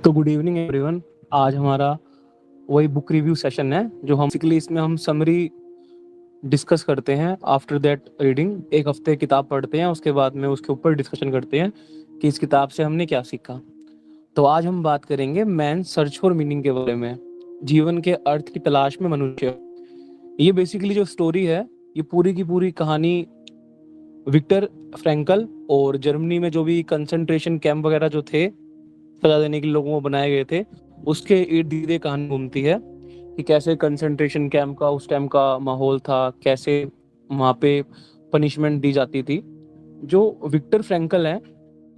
तो good evening everyone. आज हमारा वही बुक रिव्यू सेशन है जो हम बेसिकली इसमें हम समरी डिस्कस करते हैं। आफ्टर दैट रीडिंग एक हफ्ते किताब पढ़ते हैं, उसके बाद में उसके ऊपर डिस्कशन करते हैं कि इस किताब से हमने क्या सीखा। तो आज हम बात करेंगे मैन सर्च फॉर मीनिंग के बारे में, जीवन के अर्थ की तलाश में मनुष्य। ये बेसिकली जो स्टोरी है, ये पूरी की पूरी कहानी विक्टर फ्रैंकल और जर्मनी में जो भी कंसंट्रेशन कैंप वगैरह जो थे सजा देने के लिए लोगों को बनाए गए थे, उसके इर्द गिर्द ये कहानी घूमती है कि कैसे कंसंट्रेशन कैंप का उस टाइम का माहौल था, कैसे वहाँ पे पनिशमेंट दी जाती थी। जो विक्टर फ्रैंकल हैं,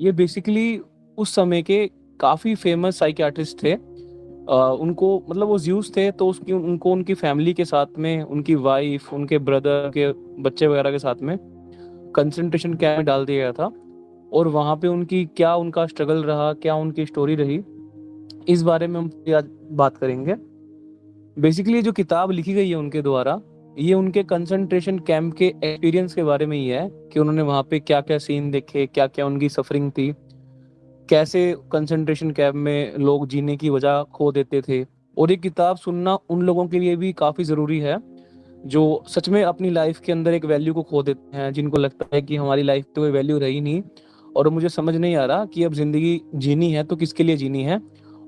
ये बेसिकली उस समय के काफ़ी फेमस साइकियाट्रिस्ट थे। उनको मतलब वो ज्यूस थे, तो उसकी उनको उनकी फैमिली के साथ में, उनकी वाइफ, उनके ब्रदर के बच्चे वगैरह के साथ में कंसंट्रेशन कैंप में डाल दिया गया था। और वहाँ पे उनकी क्या उनका स्ट्रगल रहा, क्या उनकी स्टोरी रही, इस बारे में हम आज बात करेंगे। बेसिकली जो किताब लिखी गई है उनके द्वारा, ये उनके कंसंट्रेशन कैंप के एक्सपीरियंस के बारे में ही है कि उन्होंने वहाँ पे क्या क्या सीन देखे, क्या क्या उनकी सफरिंग थी, कैसे कंसंट्रेशन कैंप में लोग जीने की वजह खो देते थे। और ये किताब सुनना उन लोगों के लिए भी काफ़ी ज़रूरी है जो सच में अपनी लाइफ के अंदर एक वैल्यू को खो देते हैं, जिनको लगता है कि हमारी लाइफ तो कोई वैल्यू रही नहीं और मुझे समझ नहीं आ रहा कि अब ज़िंदगी जीनी है तो किसके लिए जीनी है,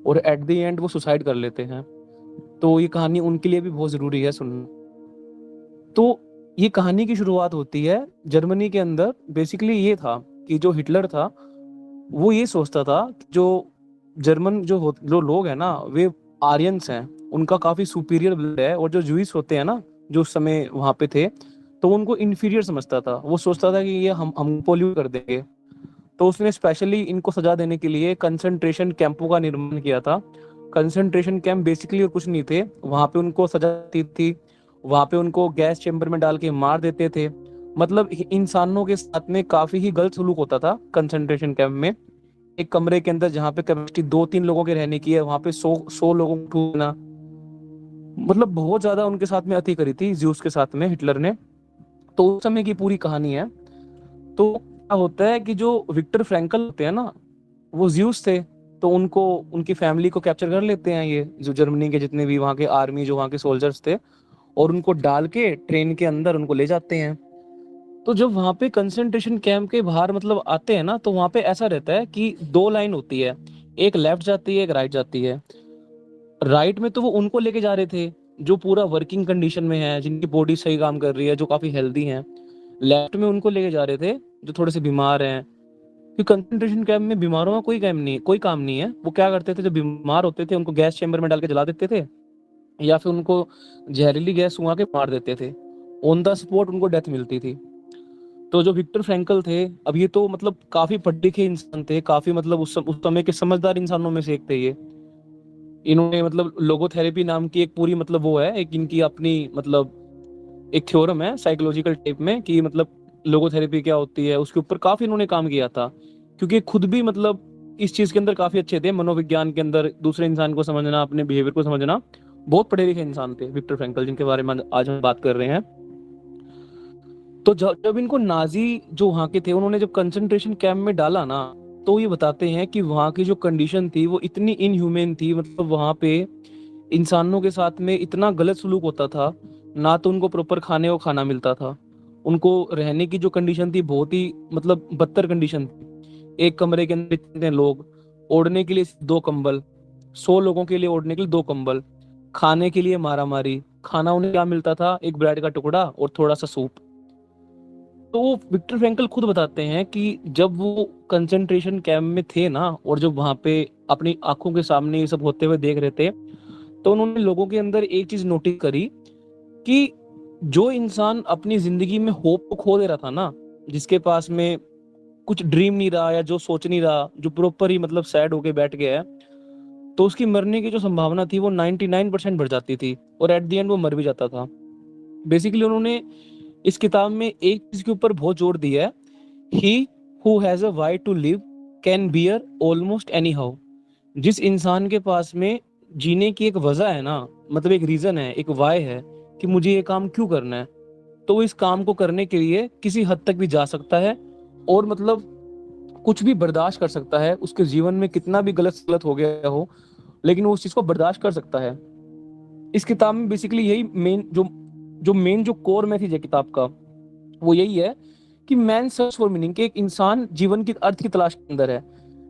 और एट द एंड वो सुसाइड कर लेते हैं। तो ये कहानी उनके लिए भी बहुत ज़रूरी है सुनना। तो ये कहानी की शुरुआत होती है जर्मनी के अंदर। बेसिकली ये था कि जो हिटलर था वो ये सोचता था कि जो जर्मन जो लोग हैं ना, वे आर्यंस हैं, उनका काफ़ी सुपीरियर ब्लड है, और जो जूइस होते हैं ना जो उस समय वहाँ पे थे, तो उनको इन्फीरियर समझता था। वो सोचता था कि ये हम पोल्यूट कर देंगे। तो उसने स्पेशली इनको सजा देने के लिए कंसंट्रेशन कैंपों का निर्माण किया था। कंसंट्रेशन कैंप बेसिकली और कुछ नहीं थे, वहां पे उनको सजा दी थी, वहां पे उनको गैस चेंबर में डाल के मार देते थे। मतलब इंसानों के साथ में काफी ही गलत सलूक होता था कंसंट्रेशन कैंप में। एक कमरे के अंदर जहाँ पे कैपेसिटी 2-3 लोगों के रहने की है, वहां पे 100 लोगों को ठूना, मतलब बहुत ज्यादा उनके साथ में अति करी थी ज्यूस के साथ में हिटलर ने। तो उस समय की पूरी कहानी है। तो क्या होता है कि जो विक्टर फ्रैंकल होते हैं ना, वो ज्यूस थे, तो उनको उनकी फैमिली को कैप्चर कर लेते हैं ये जो जर्मनी के जितने भी वहाँ के आर्मी, जो वहाँ के सोल्जर्स थे, और उनको डाल के ट्रेन के अंदर उनको ले जाते हैं। तो जब वहाँ पे कंसंट्रेशन कैंप के बाहर मतलब आते हैं ना, तो वहाँ पे ऐसा रहता है कि 2 लाइन होती है, एक लेफ्ट जाती है, एक राइट जाती है। राइट में तो वो उनको लेके जा रहे थे जो पूरा वर्किंग कंडीशन में है, जिनकी बॉडी सही काम कर रही है, जो काफी हेल्दी हैं। लेफ्ट में उनको लेके जा रहे थे जो थोड़े से बीमार हैं, कि कंसंट्रेशन कैंप में बीमारों का कोई काम नहीं है। वो क्या करते थे, जो बीमार होते थे उनको गैस चेंबर में डाल के जला देते थे, या फिर उनको जहरीली गैस सुंघा के मार देते थे। ऑन द स्पॉट उनको डेथ मिलती थी। तो जो विक्टर फ्रैंकल थे, अब ये तो मतलब काफी पढ़े लिखे इंसान थे, काफी मतलब उस समय के समझदार इंसानों में से एक थे ये। इन्होंने मतलब लोगोथेरेपी नाम की एक पूरी मतलब वो है, एक इनकी अपनी मतलब एक थ्योरम है साइकोलॉजिकल टाइप में कि मतलब लोगोथेरेपी क्या होती है, उसके ऊपर काफी इन्होंने काम किया था। क्योंकि खुद भी मतलब इस चीज के अंदर काफी अच्छे थे, मनोविज्ञान के अंदर दूसरे इंसान को समझना, अपने बिहेवियर को समझना। बहुत पढ़े लिखे इंसान थे विक्टर फ्रैंकल, जिनके बारे में आज हम बात कर रहे हैं। तो जब जब इनको नाजी जो वहाँ के थे, उन्होंने जब कंसंट्रेशन कैंप में डाला ना, तो ये बताते हैं कि वहाँ की जो कंडीशन थी वो इतनी इनह्यूमेन थी। मतलब वहाँ पे इंसानों के साथ में इतना गलत सलूक होता था, ना तो उनको प्रॉपर खाने को खाना मिलता था, उनको रहने की जो कंडीशन थी बहुत ही मतलब बदतर कंडीशन थी। एक कमरे के अंदर इतने लोग, ओढ़ने के लिए 2 कंबल, 100 लोगों के लिए ओढ़ने के लिए 2 कंबल, खाने के लिए मारा मारी। खाना उन्हें क्या मिलता था, एक ब्रेड का टुकड़ा और थोड़ा सा सूप। तो वो विक्टर फ्रैंकल खुद बताते हैं कि जब वो कंसंट्रेशन कैंप में थे ना, और जब वहां पे अपनी आंखों के सामने ये सब होते हुए देख रहे थे, तो उन्होंने लोगों के अंदर एक चीज नोटिस करी कि जो इंसान अपनी जिंदगी में होप को खो दे रहा था ना, जिसके पास में कुछ ड्रीम नहीं रहा या जो सोच नहीं रहा, जो प्रॉपर ही मतलब सैड होके बैठ गया है, तो उसकी मरने की जो संभावना थी वो 99% बढ़ जाती थी, और एट द एंड वो मर भी जाता था। बेसिकली उन्होंने इस किताब में एक चीज के ऊपर बहुत जोर दिया है, he who has a why to live can bear almost any how. जिस इंसान के पास में जीने की एक वजह है ना, मतलब एक रीजन है, एक वाई है कि मुझे ये काम क्यों करना है, तो वो इस काम को करने के लिए किसी हद तक भी जा सकता है। और मतलब कुछ भी बर्दाश्त कर सकता है, उसके जीवन में कितना भी गलत गलत हो गया हो, लेकिन वो उस चीज को बर्दाश्त कर सकता है। इस किताब में बेसिकली यही मेन जो कोर मैसेज है किताब का, वो यही है कि मैन सर्च फॉर मीनिंग, कि एक इंसान जीवन की अर्थ की तलाश के अंदर है।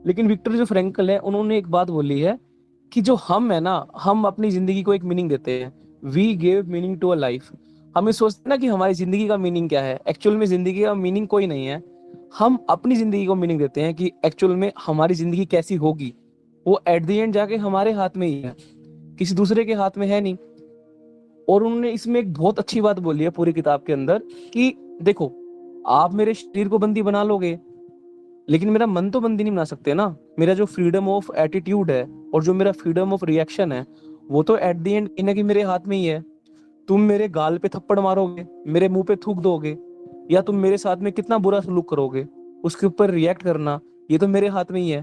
लेकिन विक्टर जो फ्रैंकल है, उन्होंने एक बात बोली है कि जो हम है ना, हम अपनी जिंदगी को एक मीनिंग देते हैं। We give meaning to a life. हम ये सोचते हैं ना कि हमारी जिंदगी का मीनिंग क्या है, एक्चुअल में जिंदगी का मीनिंग कोई नहीं है। हम अपनी जिंदगी को मीनिंग देते हैं कि एक्चुअल में हमारी जिंदगी कैसी होगी, वो एट द एंड जाके हमारे हाथ में ही है, किसी दूसरे के हाथ में है नहीं। और उन्होंने इसमें एक बहुत अच्छी बात बोली है पूरी किताब के अंदर कि देखो, आप मेरे शरीर को बंदी बना लोगे, लेकिन मेरा मन तो बंदी नहीं बना सकते ना। मेरा जो फ्रीडम ऑफ एटीट्यूड है और जो मेरा फ्रीडम ऑफ रिएक्शन है, वो तो एट द एंड कहीं ना कहीं मेरे हाथ में ही है। तुम मेरे गाल पे थप्पड़ मारोगे, मेरे मुंह पे थूक दोगे, या तुम मेरे साथ में कितना बुरा सलूक करोगे, उसके ऊपर रिएक्ट करना, ये तो मेरे हाथ में ही है।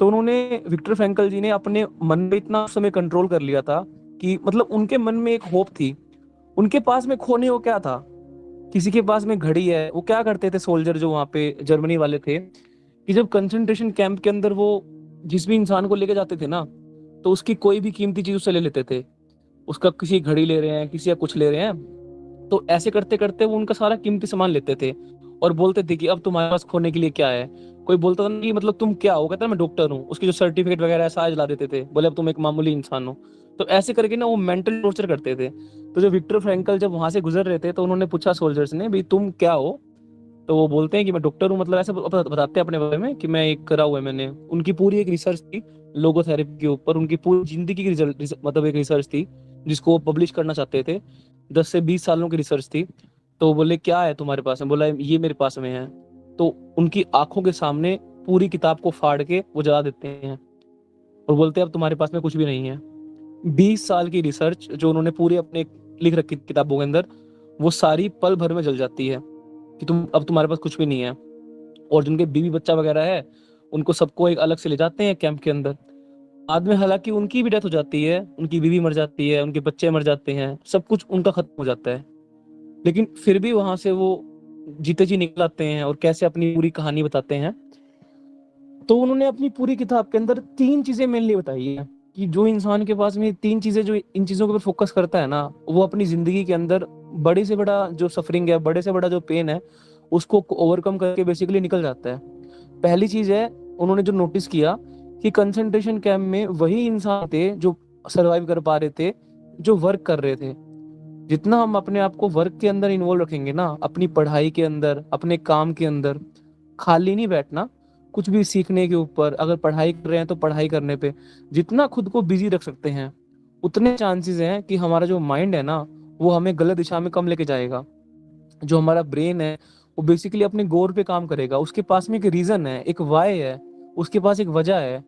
तो उन्होंने, विक्टर फ्रैंकल जी ने अपने मन पे इतना उस समय कंट्रोल कर लिया था कि मतलब उनके मन में एक होप थी। उनके पास में खोने को क्या था? किसी के पास में घड़ी है। वो क्या करते थे सोल्जर जो वहां पे जर्मनी वाले थे, कि जब कंसंट्रेशन कैंप के अंदर वो जिस भी इंसान को लेके जाते थे ना, तो उसकी कोई भी कीमती चीज उससे ले लेते थे। उसका किसी घड़ी ले रहे हैं, किसी का कुछ ले रहे हैं, तो ऐसे करते करते वो उनका सारा कीमती सामान लेते थे और बोलते थे कि अब तुम्हारे पास खोने के लिए क्या है। कोई बोलता था ना कि मतलब तुम क्या हो, कहता था मैं डॉक्टर हूँ, उसकी जो सर्टिफिकेट वगैरह है सारे जला देते थे, बोले अब तुम एक मामूली इंसान हो। तो ऐसे करके ना वो मेंटल टॉर्चर करते थे। तो जो विक्टर फ्रैंकल जब वहां से गुजर रहे थे, तो उन्होंने पूछा सोल्जर्स ने, भाई तुम क्या हो? तो वो बोलते हैं कि मैं डॉक्टर हूँ, मतलब ऐसे बताते हैं अपने बारे में कि मैं एक करा हुआ है मैंने। उनकी पूरी एक रिसर्च थी लोगोथेरेपी के ऊपर, उनकी पूरी जिंदगी की मतलब एक रिसर्च थी जिसको वो पब्लिश करना चाहते थे। 10 से 20 सालों की रिसर्च थी। तो बोले क्या है तुम्हारे पास में? बोला ये मेरे पास में है। तो उनकी आंखों के सामने पूरी किताब को फाड़ के वो जला देते हैं और बोलते हैं अब तुम्हारे पास में कुछ भी नहीं है। 20 साल की रिसर्च जो उन्होंने पूरी अपने लिख रखी किताबों के अंदर, वो सारी पल भर में जल जाती है कि तुम अब तुम्हारे पास कुछ भी नहीं है। और जिनके बीवी बच्चा वगैरह है, उनको सबको एक अलग से ले जाते हैं कैंप के अंदर। बाद में हालांकि उनकी भी डेथ हो जाती है, उनकी बीवी मर जाती है, उनके बच्चे मर जाते हैं, सब कुछ उनका खत्म हो जाता है। लेकिन फिर भी वहां से वो जीते जी निकल आते हैं और कैसे अपनी पूरी कहानी बताते हैं। तो उन्होंने अपनी पूरी किताब के अंदर 3 चीजें मेनली बताई है कि जो इंसान के पास में 3 चीजें, जो इन चीजों के ऊपर फोकस करता है ना, वो अपनी जिंदगी के अंदर बड़े से बड़ा जो सफरिंग है, बड़े से बड़ा जो पेन है, उसको ओवरकम करके बेसिकली निकल जाता है। पहली चीज है, उन्होंने जो नोटिस किया कि कंसंट्रेशन कैंप में वही इंसान थे जो सरवाइव कर पा रहे थे, जो वर्क कर रहे थे। जितना हम अपने आप को वर्क के अंदर इन्वॉल्व रखेंगे ना, अपनी पढ़ाई के अंदर, अपने काम के अंदर, खाली नहीं बैठना, कुछ भी सीखने के ऊपर, अगर पढ़ाई कर रहे हैं तो पढ़ाई करने पे जितना खुद को बिजी रख सकते हैं, उतने चांसेस हैं कि हमारा जो माइंड है ना, वो हमें गलत दिशा में कम लेके जाएगा। जो हमारा ब्रेन है, वो बेसिकली अपने गोल पे काम करेगा। उसके पास में एक रीजन है, एक वाई है, उसके पास एक वजह है।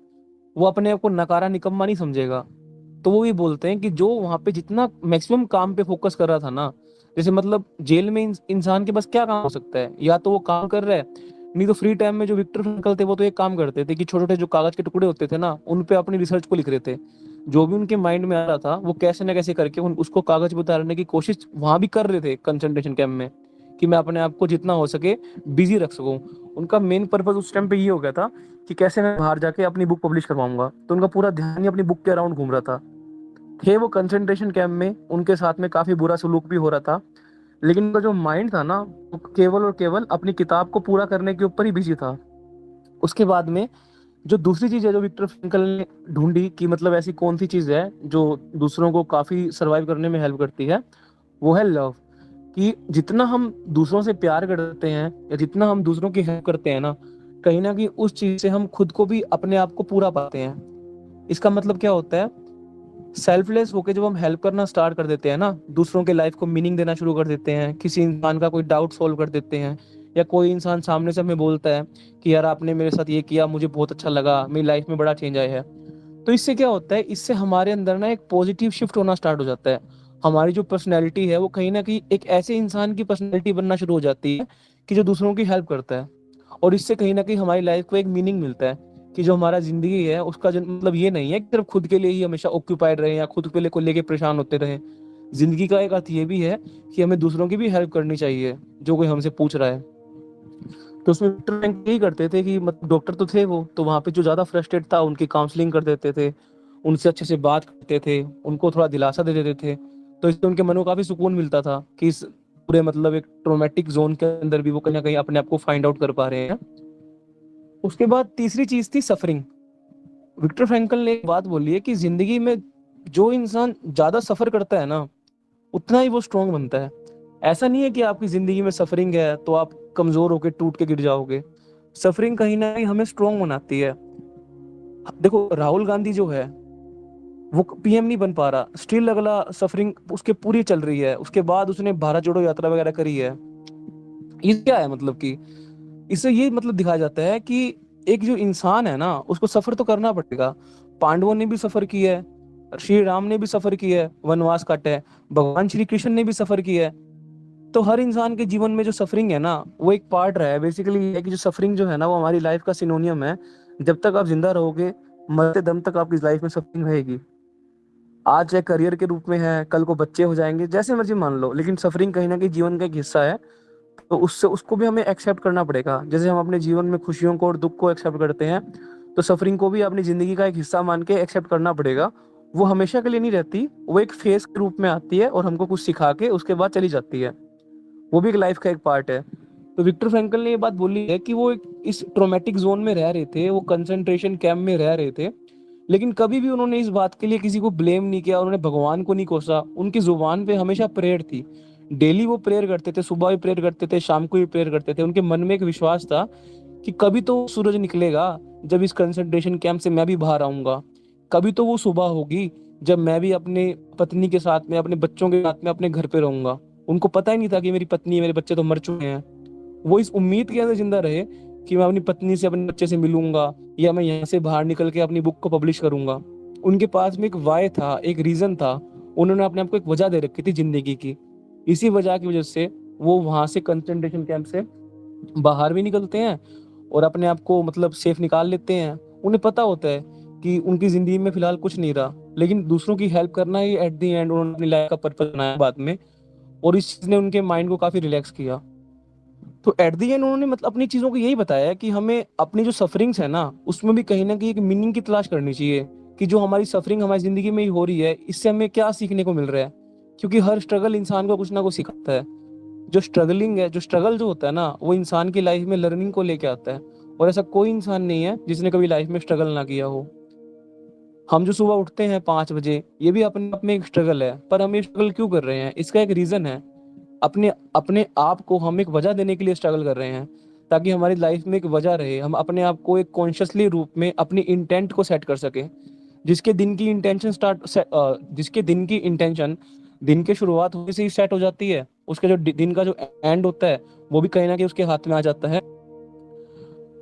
वो अपने आप को नकारा निकम्मा नहीं समझेगा। तो वो भी बोलते हैं कि जो वहां पे जितना मैक्सिमम काम पे फोकस कर रहा था ना, जैसे मतलब जेल में इंसान के पास क्या काम हो सकता है, या तो वो काम कर रहा है, नहीं तो फ्री टाइम में जो विक्टर फ्रैंकल थे वो तो एक काम करते थे कि छोटे छोटे जो कागज के टुकड़े होते थे ना, उन पे अपनी रिसर्च को लिख रहे थे। जो भी उनके माइंड में आ रहा था, वो कैसे ना कैसे करके उसको कागज पे उतारने की कोशिश वहां भी कर रहे थे कंसंट्रेशन कैंप में, कि मैं अपने आप को जितना हो सके बिजी रख सकूं। उनका मेन पर्पज उस टाइम पे ये हो गया था कि कैसे मैं बाहर जाके अपनी बुक पब्लिश करवाऊंगा। तो उनका पूरा ध्यान ही अपनी बुक के अराउंड घूम रहा था। थे वो कंसंट्रेशन कैंप में, उनके साथ में काफी बुरा सलूक भी हो रहा था, लेकिन उनका जो माइंड था ना, वो केवल और केवल अपनी किताब को पूरा करने के ऊपर ही बिजी था। उसके बाद में जो दूसरी चीज है जो विक्टर फ्रैंकल ने ढूंढी कि मतलब ऐसी कौन सी चीज है जो दूसरों को काफी सरवाइव करने में हेल्प करती है, वो है लव। कि जितना हम दूसरों से प्यार करते हैं या जितना हम दूसरों की हेल्प करते हैं ना कहीं उस चीज से हम खुद को भी, अपने आप को पूरा पाते हैं। इसका मतलब क्या होता है, सेल्फलेस होके जब हम हेल्प करना स्टार्ट कर देते हैं ना, दूसरों के लाइफ को मीनिंग देना शुरू कर देते हैं, किसी इंसान का कोई डाउट सॉल्व कर देते हैं, या कोई इंसान सामने से हमें बोलता है कि यार आपने मेरे साथ ये किया, मुझे बहुत अच्छा लगा, मेरी लाइफ में बड़ा चेंज आया है। तो इससे क्या होता है, इससे हमारे अंदर ना एक पॉजिटिव शिफ्ट होना स्टार्ट हो जाता है। हमारी जो पर्सनैलिटी है वो कहीं ना कहीं एक ऐसे इंसान की पर्सनैलिटी बनना शुरू हो जाती है कि जो दूसरों की हेल्प करता है। और इससे कहीं ना कहीं हमारी लाइफ को एक मीनिंग मिलता है कि जो हमारा जिंदगी है उसका मतलब ये नहीं है कि सिर्फ खुद के लिए ही हमेशा ऑक्यूपाइड रहे या खुद के लिए को लेके परेशान होते रहे। जिंदगी का एक अर्थ ये भी है कि हमें दूसरों की भी हेल्प करनी चाहिए जो कोई हमसे पूछ रहा है। तो उसमें विक्टर फ्रैंकल यही करते थे कि मतलब डॉक्टर तो थे वो, तो वहाँ पे जो ज्यादा फ्रस्ट्रेट था उनकी काउंसलिंग कर देते थे, उनसे अच्छे से बात करते थे, उनको थोड़ा दिलासा दे देते थे। तो इससे उनके मन को काफी सुकून मिलता था कि इस पूरे मतलब एक ट्रोमेटिक जोन के अंदर भी वो कहीं ना कहीं अपने आप को फाइंड आउट कर पा रहे हैं। उसके बाद तीसरी चीज थी सफरिंग। विक्टर फ्रैंकल ने एक बात बोली है कि जिंदगी में जो इंसान ज्यादा सफर करता है ना, उतना ही वो स्ट्रांग बनता है। ऐसा नहीं है कि आपकी जिंदगी में सफरिंग है तो आप कमजोर होकर टूट के गिर जाओगे। सफरिंग कहीं ना कहीं हमें स्ट्रांग बनाती है। देखो राहुल गांधी जो है वो पीएम नहीं बन पा रहा, स्टिल अगला सफरिंग उसके पूरी चल रही है, उसके बाद उसने भारत जोड़ो यात्रा वगैरह करी है। ये क्या है मतलब कि इससे ये मतलब दिखाया जाता है कि एक जो इंसान है ना उसको सफर तो करना पड़ेगा। पांडवों ने भी सफर किया है, श्री राम ने भी सफर किया है, वनवास काटा है, भगवान श्री कृष्ण ने भी सफर किया है। तो हर इंसान के जीवन में जो सफरिंग है ना वो एक पार्ट रहा है। बेसिकली ये है कि जो सफरिंग जो है ना वो हमारी लाइफ का सिनोनियम है। जब तक आप जिंदा रहोगे, मरते दम तक आपकी लाइफ में सफरिंग रहेगी। आज चाहे करियर के रूप में है, कल को बच्चे हो जाएंगे, जैसे मर्जी मान लो, लेकिन सफरिंग कहीं ना कहीं जीवन का एक हिस्सा है। तो उससे उसको भी हमें एक्सेप्ट करना पड़ेगा। जैसे हम अपने जीवन में खुशियों को और दुख को एक्सेप्ट करते हैं, तो सफरिंग को भी अपनी जिंदगी का एक हिस्सा मान के एक्सेप्ट करना पड़ेगा। वो हमेशा के लिए नहीं रहती, वो एक फेज के रूप में आती है और हमको कुछ सिखा के उसके बाद चली जाती है। वो भी एक लाइफ का एक पार्ट है। तो विक्टर फ्रैंकल ने ये बात बोली है कि वो एक इस ट्रोमेटिक जोन में रह रहे थे, वो कंसंट्रेशन कैंप में रह रहे थे, लेकिन कभी भी उन्होंने इस बात के लिए किसी को ब्लेम नहीं किया, उन्होंने भगवान को नहीं कोसा। उनकी जुबान पे हमेशा प्रेयर थी। डेली वो प्रेयर करते थे, सुबह भी प्रेयर करते थे, शाम को भी प्रेयर करते थे। उनके मन में एक विश्वास था कि कभी तो सूरज निकलेगा जब इस कंसंट्रेशन कैंप से मैं भी बाहर आऊंगा। कभी तो वो सुबह होगी जब मैं भी अपने पत्नी के साथ में, अपने बच्चों के साथ में अपने घर पे रहूंगा। उनको पता ही नहीं था कि मेरी पत्नी मेरे बच्चे तो मर चुके हैं। वो इस उम्मीद के अंदर जिंदा रहे कि मैं अपनी पत्नी से, अपने बच्चे से मिलूंगा, या मैं यहाँ से बाहर निकल के अपनी बुक को पब्लिश करूंगा। उनके पास में एक वाय था, एक रीजन था। उन्होंने अपने आप को एक वजह दे रखी थी जिंदगी की। इसी वजह की वजह से वो वहां से कंसंट्रेशन कैंप से बाहर भी निकलते हैं और अपने आप को मतलब सेफ निकाल लेते हैं। उन्हें पता होता है कि उनकी जिंदगी में फिलहाल कुछ नहीं रहा, लेकिन दूसरों की हेल्प करना ही एट द एंड उन्होंने अपनी लाइफ का पर्पस बनाया बाद में। और इस चीज ने उनके माइंड को काफी रिलैक्स किया। तो एट द एंड उन्होंने मतलब अपनी चीजों को यही बताया कि हमें अपनी जो सफरिंग्स है ना उसमें भी कहीं ना कहीं एक मीनिंग की तलाश करनी चाहिए, कि जो हमारी सफरिंग हमारी जिंदगी में ही हो रही है इससे हमें क्या सीखने को मिल रहा है। क्योंकि हर स्ट्रगल इंसान को कुछ ना कुछ सिखाता है। जो स्ट्रगलिंग है, जो स्ट्रगल जो होता है ना, वो इंसान की लाइफ में लर्निंग को लेके आता है। और ऐसा कोई इंसान नहीं है जिसने कभी लाइफ में स्ट्रगल ना किया हो। हम जो सुबह उठते हैं 5 बजे, ये भी अपने आप में एक स्ट्रगल है। पर हम ये स्ट्रगल क्यों कर रहे हैं, इसका एक रीजन है। अपने अपने आप को हम एक वजह देने के लिए स्ट्रगल कर रहे हैं, ताकि हमारी लाइफ में एक वजह रहे। हम अपने आप को एक कॉन्शियसली रूप में अपनी इंटेंट को सेट कर सके। जिसके दिन की इंटेंशन दिन के शुरुआत होने से ही सेट हो जाती है, उसके जो दिन का जो एंड होता है वो भी कहीं ना कहीं उसके हाथ में आ जाता है।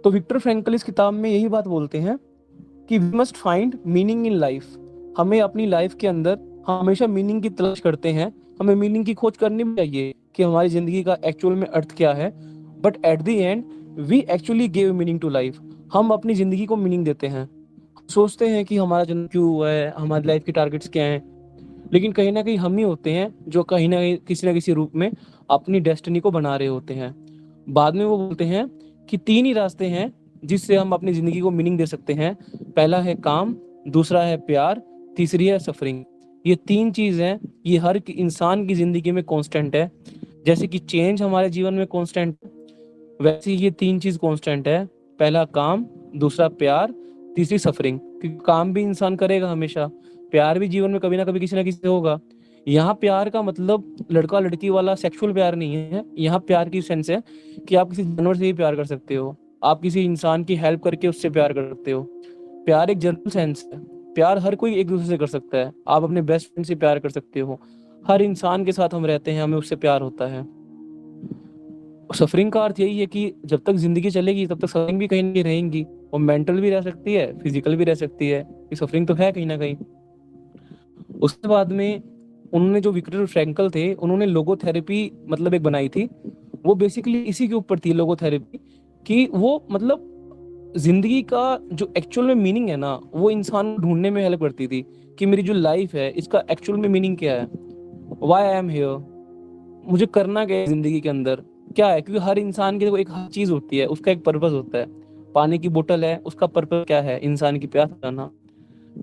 तो विक्टर फ्रैंकल इस किताब में यही बात बोलते हैं कि we must find meaning in life. हमें अपनी लाइफ के अंदर हमेशा मीनिंग की तलाश करते हैं। हमें मीनिंग की खोज करनी भी चाहिए कि हमारी जिंदगी का एक्चुअल में अर्थ क्या है। But at the end we actually give meaning to life. हम अपनी जिंदगी को मीनिंग देते हैं। सोचते हैं कि हमारा जन्म क्यों हुआ है, हमारी लाइफ के टारगेट्स क्या हैं, लेकिन कहीं ना कहीं हम ही होते हैं जो कहीं ना किसी रूप में अपनी डेस्टिनी को बना रहे होते हैं। बाद में वो बोलते हैं कि 3 ही रास्ते हैं जिससे हम अपनी जिंदगी को मीनिंग दे सकते हैं। पहला है काम, दूसरा है प्यार, तीसरी है सफरिंग। ये 3 चीज हैं, ये हर इंसान की जिंदगी में कांस्टेंट है। जैसे कि चेंज हमारे जीवन में कांस्टेंट, वैसे ही ये 3 चीज कांस्टेंट है। पहला काम, दूसरा प्यार, तीसरी सफरिंग। क्योंकि काम भी इंसान करेगा हमेशा, प्यार भी जीवन में कभी ना कभी किसी ना किसी से होगा। यहाँ प्यार का मतलब लड़का लड़की वाला सेक्सुअल प्यार नहीं है। यहाँ प्यार की सेंस है कि आप किसी जानवर से भी प्यार कर सकते हो, आप किसी इंसान की हेल्प करके उससे प्यार कर सकते हो। प्यार एक जनरल सेंस है। प्यार हर कोई एक दूसरे से कर सकता है। आप अपने बेस्ट फ्रेंड से प्यार कर सकते हो। हर इंसान के साथ हम रहते हैं, हमें उससे प्यार होता है। सफरिंग का अर्थ यही है कि जब तक जिंदगी चलेगी तब तक सफरिंग भी कहीं ना कहीं रहेंगी। और मेंटल भी रह सकती है, फिजिकल भी रह सकती है। ये सफरिंग तो है कहीं ना कहीं। उसके बाद में उन्होंने, जो विक्टर फ्रैंकल थे, उन्होंने लोगोथेरेपी मतलब एक बनाई थी। वो बेसिकली इसी के ऊपर थी लोगोथेरेपी, कि वो मतलब जिंदगी का जो एक्चुअल में मीनिंग है ना वो इंसान को ढूंढने में हेल्प करती थी। कि मेरी जो लाइफ है इसका एक्चुअल में मीनिंग क्या है, व्हाई आई एम हियर, मुझे करना क्या है जिंदगी के अंदर। क्या है, क्योंकि हर इंसान की देखो एक हर चीज होती है, उसका एक पर्पस होता है। पानी की बोतल है, उसका पर्पस क्या है, इंसान की प्यास बुझाना।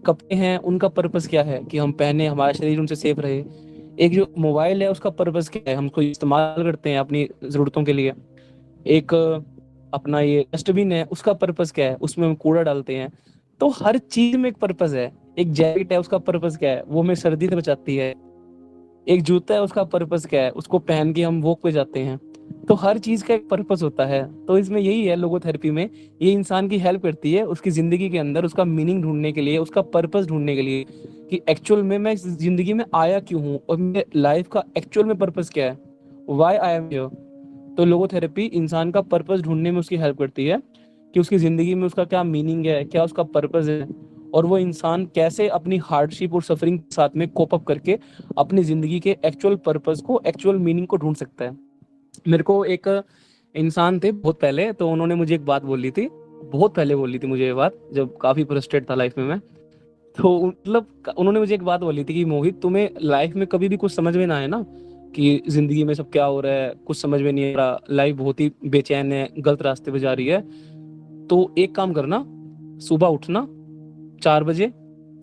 कपड़े हैं, उनका पर्पस क्या है, कि हम पहने, हमारा शरीर उनसे सेफ रहे। एक जो मोबाइल है, उसका पर्पस क्या है, हम उसको इस्तेमाल करते हैं अपनी जरूरतों के लिए। एक अपना ये डस्टबिन है, उसका पर्पस क्या है, उसमें हम कूड़ा डालते हैं। तो हर चीज में एक पर्पस है। एक जैकेट है, उसका पर्पस क्या है, वो हमें सर्दी से बचाती है। एक जूता है, उसका पर्पस क्या है, उसको पहन के हम वॉक पे जाते हैं। तो हर चीज का एक पर्पस होता है। तो इसमें यही है लोगोथेरेपी में, ये इंसान की हेल्प करती है उसकी जिंदगी के अंदर उसका मीनिंग ढूंढने के लिए, उसका पर्पस ढूंढने के लिए, कि एक्चुअल में मैं इस जिंदगी में आया क्यों हूँ, और मेरे लाइफ का एक्चुअल में पर्पस क्या है, वाई आई एम हियर। तो लोगोथेरेपी इंसान का पर्पस ढूंढने में उसकी हेल्प करती है, कि उसकी जिंदगी में उसका क्या मीनिंग है, क्या उसका पर्पस है, और वो इंसान कैसे अपनी हार्डशिप और सफरिंग के साथ में कोप अप करके अपनी जिंदगी के एक्चुअल पर्पस को, एक्चुअल मीनिंग को ढूंढ सकता है। मेरे को एक इंसान थे बहुत पहले, तो उन्होंने मुझे एक बात बोली थी, बहुत पहले बोली थी मुझे ये बात, जब काफी फ्रस्ट्रेट था लाइफ में मैं। तो मतलब उन्होंने मुझे एक बात बोली थी कि मोहित, तुम्हें लाइफ में कभी भी कुछ समझ में ना आए ना, कि जिंदगी में सब क्या हो रहा है, कुछ समझ में नहीं आ रहा, लाइफ बहुत ही बेचैन है, गलत रास्ते पे जा रही है, तो एक काम करना, सुबह उठना 4 बजे,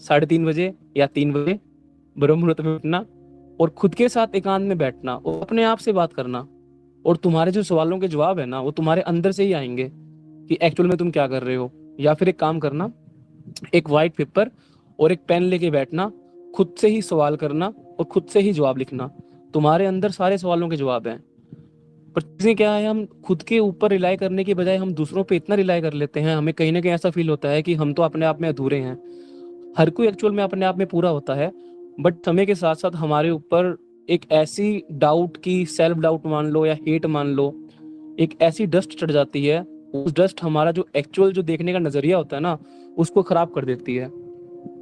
3:30 बजे या 3 बजे, ब्रह्म मुहूर्त में उठना, और खुद के साथ एकांत में बैठना और अपने आप से बात करना। और तुम्हारे जो सवालों के जवाब है ना, वो तुम्हारे अंदर से ही आएंगे, कि एक्चुअल में तुम क्या कर रहे हो। या फिर एक काम करना, एक वाइट पेपर और एक पेन लेके बैठना, खुद से ही सवाल करना और खुद से ही जवाब लिखना। तुम्हारे अंदर सारे सवालों के जवाब हैं। पर चीजें क्या है, हम खुद के ऊपर रिलाई करने के बजाय हम दूसरों पे इतना रिलाई कर लेते हैं, हमें कहीं ना कहीं ऐसा फील होता है कि हम तो अपने आप में अधूरे हैं। हर कोई एक्चुअल में अपने आप में पूरा होता है, बट समय के साथ साथ हमारे ऊपर एक ऐसी डाउट की, सेल्फ डाउट मान लो या हेट मान लो, एक ऐसी डस्ट चढ़ जाती है। उस डस्ट हमारा जो एक्चुअल जो देखने का नजरिया होता है ना, उसको खराब कर देती है।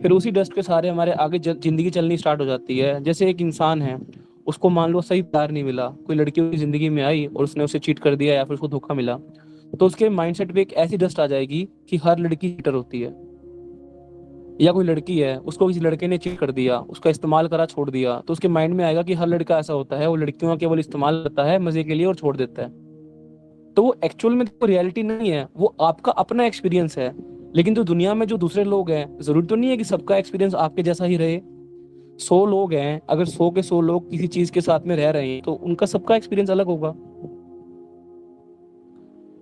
फिर उसी डस्ट के सहारे हमारे आगे जिंदगी चलनी स्टार्ट हो जाती है। जैसे एक इंसान है, उसको मान लो सही प्यार नहीं मिला, कोई लड़की उसकी जिंदगी में आई और उसने उसे चीट कर दिया या फिर उसको धोखा मिला, तो उसके माइंडसेट पे एक ऐसी डस्ट आ जाएगी कि हर लड़की चीटर होती है। या कोई लड़की है, उसको किसी लड़के ने चीट कर दिया, उसका इस्तेमाल करा, छोड़ दिया, तो उसके माइंड में आएगा कि हर लड़का ऐसा होता है, वो लड़कियों का केवल इस्तेमाल करता है मजे के लिए और छोड़ देता है। तो वो एक्चुअल में तो रियलिटी नहीं है, वो आपका अपना एक्सपीरियंस है। लेकिन जो दुनिया में जो दूसरे लोग हैं, जरूरी तो नहीं है कि सबका एक्सपीरियंस आपके जैसा ही रहे। 100 लोग हैं, अगर 100 के 100 लोग किसी चीज के साथ में रह रहे हैं, तो उनका सबका एक्सपीरियंस अलग होगा।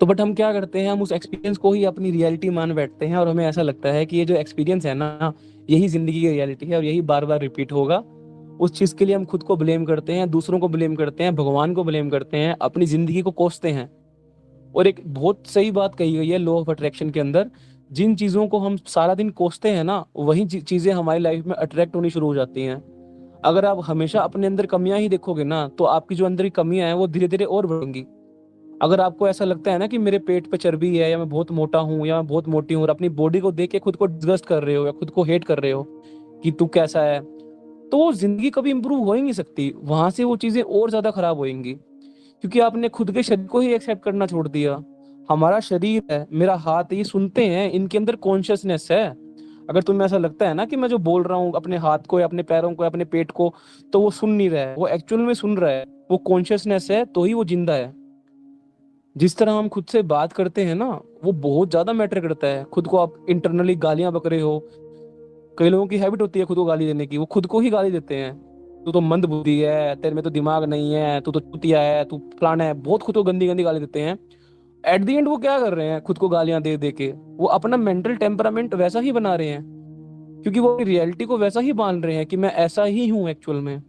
तो बट हम क्या करते हैं, हम उस एक्सपीरियंस को ही अपनी रियलिटी मान बैठते हैं, और हमें ऐसा लगता है कि ये जो एक्सपीरियंस है ना, यही जिंदगी की रियलिटी है और यही बार बार रिपीट होगा। उस चीज के लिए हम खुद को ब्लेम करते हैं, दूसरों को ब्लेम करते हैं, भगवान को ब्लेम करते हैं, अपनी जिंदगी को कोसते हैं। और एक बहुत सही बात कही गई है लॉ ऑफ अट्रैक्शन के अंदर, जिन चीजों को हम सारा दिन कोसते हैं ना, वही चीजें हमारी लाइफ में अट्रैक्ट होनी शुरू हो जाती हैं। अगर आप हमेशा अपने अंदर कमियां ही देखोगे ना, तो आपकी जो अंदर की कमियां हैं वो धीरे धीरे और बढ़ेंगी। अगर आपको ऐसा लगता है ना कि मेरे पेट पे चर्बी है, या मैं बहुत मोटा हूँ, या मैं बहुत मोटी हूँ, और अपनी बॉडी को देख के खुद को डिस्गस्ट कर रहे हो या खुद को हेट कर रहे हो कि तू कैसा है, तो वो जिंदगी कभी इंप्रूव हो ही नहीं सकती। वहां से वो चीजें और ज्यादा खराब होएंगी, क्योंकि आपने खुद के शरीर को ही एक्सेप्ट करना छोड़ दिया। हमारा शरीर है, मेरा हाथ, ये सुनते हैं, इनके अंदर कॉन्शियसनेस है। अगर तुम्हें ऐसा लगता है ना कि मैं जो बोल रहा हूँ अपने हाथ को या अपने पैरों को या अपने पेट को, तो वो सुन नहीं रहा है, वो एक्चुअल में सुन रहा है, वो कॉन्शियसनेस है, तो ही वो जिंदा है। जिस तरह हम खुद से बात करते हैं ना, वो बहुत ज्यादा मैटर करता है। खुद को आप इंटरनली गालियां बक रहे हो, कई लोगों की हैबिट होती है खुद को गाली देने की, वो खुद को ही गाली देते हैं। तू तो मंद बुद्धि है, तेरे में तो दिमाग नहीं है, तू तो चुतिया है, तू फलाना है, बहुत खुद को गंदी गंदी गाली देते हैं। एट द एंड वो क्या कर रहे हैं, खुद को गालियां दे दे के वो अपना मेंटल टेम्परामेंट वैसा ही बना रहे हैं, क्योंकि वो रियलिटी को वैसा ही मान रहे हैं कि मैं ऐसा ही हूँ एक्चुअल में।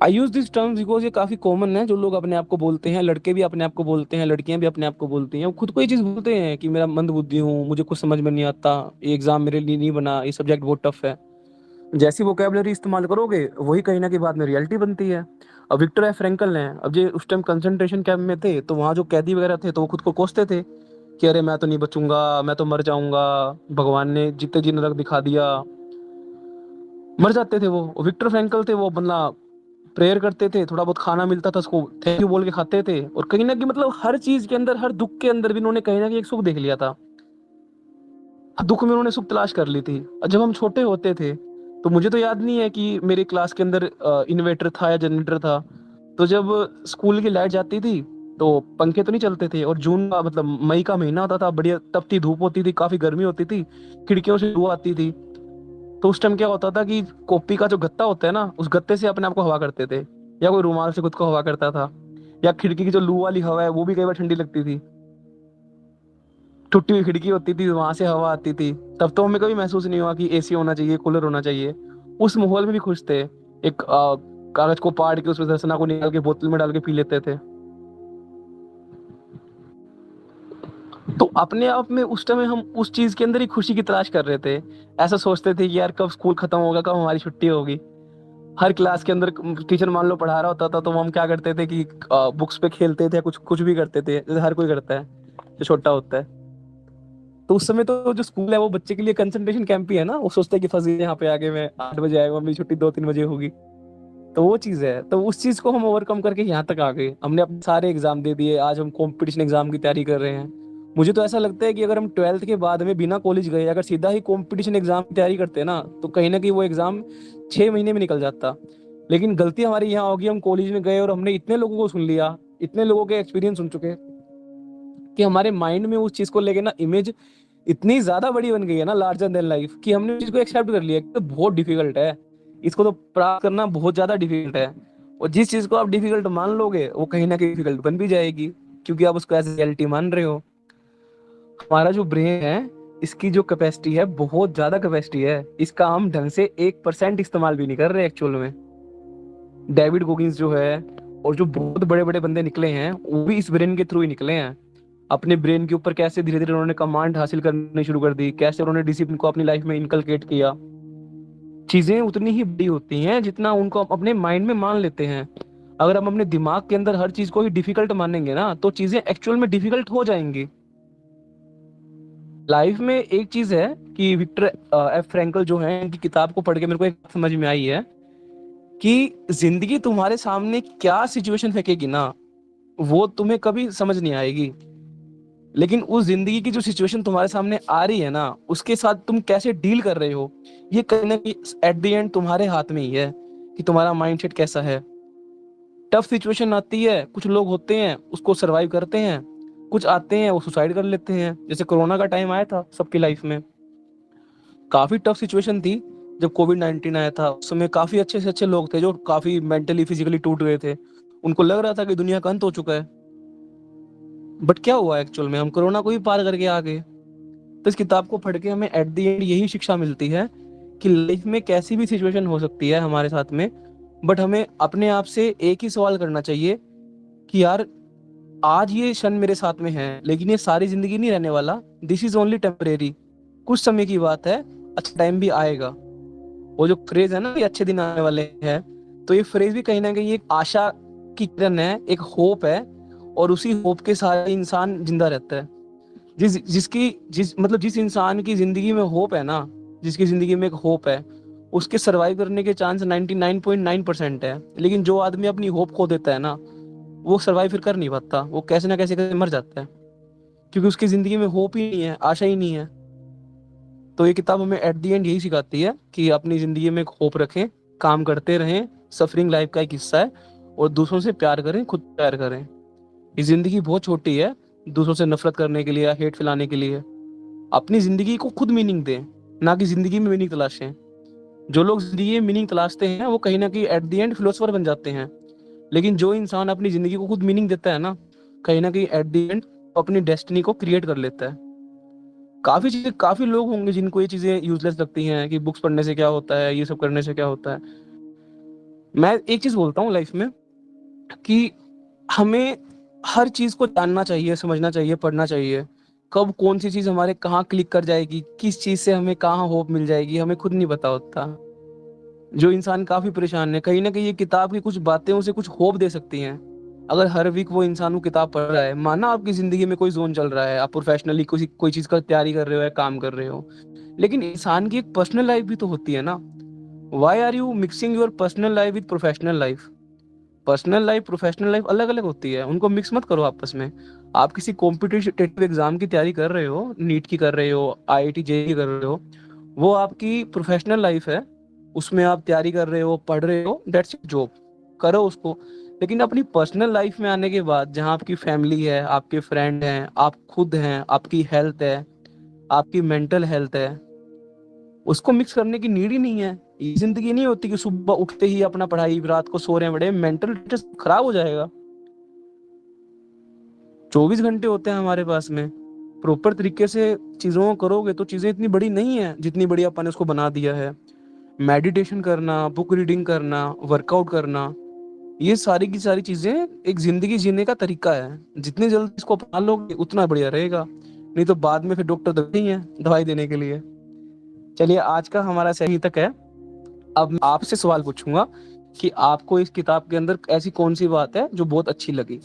आई यूज दिस टर्म्स बिकॉज ये काफी कॉमन है, जो लोग अपने आप को बोलते हैं, लड़के भी अपने आप को बोलते हैं, लड़कियां भी अपने आप को बोलती हैं, वो खुद को ये चीज बोलते हैं कि मेरा मंद बुद्धि हूँ, मुझे कुछ समझ में नहीं आता, ये एग्जाम मेरे लिए नहीं बना, ये सब्जेक्ट बहुत टफ है। जैसी वोकेबलरी इस्तेमाल करोगे, वही कहीं ना कहीं बाद में रियलिटी बनती है। अब विक्टर एफ फ्रैंकल हैं, अब ये उस टाइम कंसंट्रेशन कैंप में थे, तो वहाँ जो कैदी वगैरह थे, तो वो खुद को कोसते थे कि अरे मैं तो नहीं बचूंगा, मैं तो मर जाऊंगा, भगवान ने जितने जी नरक दिखा दिया। मर जाते थे वो विक्टर फ्रैंकल थे, वो बंदा प्रेयर करते थे, थोड़ा बहुत खाना मिलता था, उसको थैंक यू बोल के खाते थे, और कहीं ना कहीं मतलब हर चीज के अंदर, हर दुख के अंदर भी उन्होंने कहीं ना कहीं एक सुख देख लिया था। हर दुख में उन्होंने सुख तलाश कर ली थी। और जब हम छोटे होते थे, तो मुझे तो याद नहीं है कि मेरे क्लास के अंदर इन्वेटर था या जनरेटर था, तो जब स्कूल की लाइट जाती थी तो पंखे तो नहीं चलते थे, और जून का मतलब मई का महीना होता था, बढ़िया तपती धूप होती थी, काफी गर्मी होती थी, खिड़कियों से धुआं आती थी। तो उस टाइम क्या होता था कि कॉपी का जो गत्ता होता है ना, उस गत्ते से अपने आप को हवा करते थे, या कोई रुमाल से खुद को हवा करता था, या खिड़की की जो लू वाली हवा है वो भी कई बार ठंडी लगती थी। टूटी हुई खिड़की होती थी, वहां से हवा आती थी। तब तो हमें कभी महसूस नहीं हुआ कि एसी होना चाहिए, कूलर होना चाहिए। उस माहौल में भी खुश थे। एक कागज को पाड़ के उसमें रसना को निकाल के बोतल में डाल के पी लेते थे। तो अपने आप में उस टाइम हम उस चीज के अंदर ही खुशी की तलाश कर रहे थे। ऐसा सोचते थे कि यार कब स्कूल खत्म होगा, कब हमारी छुट्टी होगी। हर क्लास के अंदर टीचर मान लो पढ़ा रहा होता था तो हम क्या करते थे कि बुक्स पे खेलते थे, कुछ कुछ भी करते थे, जैसे हर कोई करता है जो छोटा होता है। तो उस समय तो जो स्कूल है वो बच्चे के लिए कंसंट्रेशन कैंप ही है ना। वो सोचते हैं कि फंस गए यहाँ पे आके, मैं 8 बजे आएगा, मेरी छुट्टी 2-3 बजे होगी। तो वो चीज है, तो उस चीज को हम ओवरकम करके यहाँ तक आ गए। हमने अपने सारे एग्जाम दे दिए, आज हम कंपटीशन एग्जाम की तैयारी कर रहे हैं। मुझे तो ऐसा लगता है कि अगर हम 12th के बाद में बिना कॉलेज गए अगर सीधा ही कंपटीशन एग्जाम की तैयारी करते हैं ना, तो कहीं ना कहीं वो एग्जाम 6 महीने में निकल जाता। लेकिन गलती हमारी यहाँ होगी, हम कॉलेज में गए और हमने इतने लोगों को सुन लिया, इतने लोगों के एक्सपीरियंस सुन चुके, कि हमारे माइंड में उस चीज को लेके ना इमेज इतनी ज्यादा बड़ी बन गई है ना, लार्जर देन लाइफ, कि हमने उस चीज को एक्सेप्ट कर लिया कि तो बहुत डिफिकल्ट है, इसको तो प्राप्त करना बहुत ज्यादा डिफिकल्ट है। और जिस चीज को आप डिफिकल्ट मान लोगे वो कहीं ना कहीं डिफिकल्ट बन भी जाएगी, क्योंकि आप उसको एज रियलिटी मान रहे हो। हमारा जो ब्रेन है, इसकी जो कैपेसिटी है बहुत ज्यादा कैपेसिटी है, इसका हम ढंग से 1% इस्तेमाल भी नहीं कर रहे एक्चुअल में। डेविड गोगिंस जो है, और जो बहुत बड़े बड़े बंदे निकले हैं वो भी इस ब्रेन के थ्रू ही निकले हैं। अपने ब्रेन के ऊपर कैसे धीरे धीरे उन्होंने कमांड हासिल करनी शुरू कर दी, कैसे उन्होंने डिसिप्लिन को अपनी लाइफ में इनकलकेट किया। चीजें उतनी ही बड़ी होती हैं जितना उनको हम अपने माइंड में मान लेते हैं। अगर हम अपने दिमाग के अंदर हर चीज को ही डिफिकल्ट मानेंगे ना, तो चीजें एक्चुअल में डिफिकल्ट हो जाएंगी। लाइफ में एक चीज है कि विक्टर एफ फ्रैंकल जो है, इनकी किताब को पढ़ के मेरे को एक समझ में आई है कि जिंदगी तुम्हारे सामने क्या सिचुएशन फेंकेगी ना, वो तुम्हें कभी समझ नहीं आएगी। लेकिन उस जिंदगी की जो सिचुएशन तुम्हारे सामने आ रही है ना, उसके साथ तुम कैसे डील कर रहे हो, ये कहीं ना कहीं एट द एंड तुम्हारे हाथ में ही है कि तुम्हारा माइंडसेट कैसा है। टफ सिचुएशन आती है, कुछ लोग होते हैं उसको सरवाइव करते हैं, कुछ आते हैं वो सुसाइड कर लेते हैं। जैसे कोरोना का टाइम आया था सबकी लाइफ में, काफी टफ सिचुएशन थी। जब कोविड-19 आया था उस समय काफी अच्छे से अच्छे लोग थे जो काफी मेंटली फिजिकली टूट गए थे, उनको लग रहा था कि दुनिया का अंत हो चुका है। बट क्या हुआ एक्चुअल में, हम कोरोना को ही पार करके आ गए। तो इस किताब को पढ़ के हमें एट द एंड यही शिक्षा मिलती है कि लाइफ में कैसी भी सिचुएशन हो सकती है हमारे साथ में, बट हमें अपने आप से एक ही सवाल करना चाहिए कि यार आज ये क्षण मेरे साथ में है, लेकिन ये सारी जिंदगी नहीं रहने वाला। दिस इज ओनली टेम्परेरी, कुछ समय की बात है, अच्छा टाइम भी आएगा। वो जो फ्रेज है ना कि अच्छे दिन आने वाले हैं, तो ये फ्रेज भी कहीं ना कहीं एक आशा की किरण है, एक होप है। और उसी होप के साथ इंसान जिंदा रहता है। जिस इंसान की जिंदगी में होप है ना, जिसकी जिंदगी में एक होप है, उसके सरवाइव करने के चांस 99.9% है। लेकिन जो आदमी अपनी होप खो देता है ना, वो सरवाइव फिर कर नहीं पाता, वो कैसे ना कैसे मर जाता है, क्योंकि उसकी जिंदगी में होप ही नहीं है, आशा ही नहीं है। तो ये किताब हमें एट द एंड यही सिखाती है कि अपनी जिंदगी में एक होप रखें, काम करते रहें, सफरिंग लाइफ का एक हिस्सा है, और दूसरों से प्यार करें, खुद प्यार करें। ये जिंदगी बहुत छोटी है दूसरों से नफरत करने के लिए या हेट फैलाने के लिए। अपनी जिंदगी को खुद मीनिंग दें, ना कि जिंदगी में मीनिंग तलाशें। जो लोग जिंदगी में मीनिंग तलाशते हैं वो कहीं ना कहीं एट द एंड फिलोसोफर बन जाते हैं। लेकिन जो इंसान अपनी जिंदगी को खुद मीनिंग देता है ना, कहीं ना कहीं एट द एंड अपनी डेस्टिनी को क्रिएट कर लेता है। काफी लोग होंगे जिनको ये चीजें यूजलेस लगती हैं कि बुक्स पढ़ने से क्या होता है, ये सब करने से क्या होता है। मैं एक चीज बोलता हूँ लाइफ में कि हमें हर चीज को जानना चाहिए, समझना चाहिए, पढ़ना चाहिए। कब कौन सी चीज हमारे कहाँ क्लिक कर जाएगी, किस चीज से हमें कहाँ होप मिल जाएगी, हमें खुद नहीं पता होता। जो इंसान काफी परेशान है, कहीं ना कहीं ये किताब की कुछ बातें उसे कुछ होप दे सकती हैं। अगर हर वीक वो इंसान वो किताब पढ़ रहा है, माना आपकी जिंदगी में कोई जोन चल रहा है, आप प्रोफेशनली कोई चीज का तैयारी कर रहे हो या काम कर रहे हो, लेकिन इंसान की एक पर्सनल लाइफ भी तो होती है ना। Why are you mixing your personal life with professional life? Personal life professional life अलग अलग होती है, उनको मिक्स मत करो आपस में। आप किसी कॉम्पिटिटिव एग्जाम की तैयारी कर रहे हो, नीट की कर रहे हो, आईआईटी जेईई कर रहे हो, वो आपकी प्रोफेशनल लाइफ है, उसमें आप तैयारी कर रहे हो, पढ़ रहे हो, दैट्स योर जॉब, करो उसको। लेकिन अपनी पर्सनल लाइफ में आने के बाद, जहाँ आपकी फैमिली है, आपके फ्रेंड हैं, आप खुद हैं, आपकी हेल्थ है, आपकी मेंटल हेल्थ है, उसको मिक्स करने की नीड ही नहीं है। ये जिंदगी नहीं होती कि सुबह उठते ही अपना पढ़ाई, रात को सो रहे हैं बड़े, मेंटल खराब हो जाएगा। 24 घंटे होते हैं हमारे पास में, प्रॉपर तरीके से चीजों को करोगे तो चीजें इतनी बड़ी नहीं है जितनी बड़ी अपन ने उसको बना दिया है। मेडिटेशन करना, बुक रीडिंग करना, वर्कआउट करना, ये सारी की सारी चीजें एक जिंदगी जीने का तरीका है। जितनी जल्दी इसको अपना लोगे उतना बढ़िया रहेगा, नहीं तो बाद में फिर डॉक्टर तो नहीं है दवाई देने के लिए। चलिए, आज का हमारा सही तक है। अब मैं आपसे सवाल पूछूंगा कि आपको इस किताब के अंदर ऐसी कौन सी बात है जो बहुत अच्छी लगी।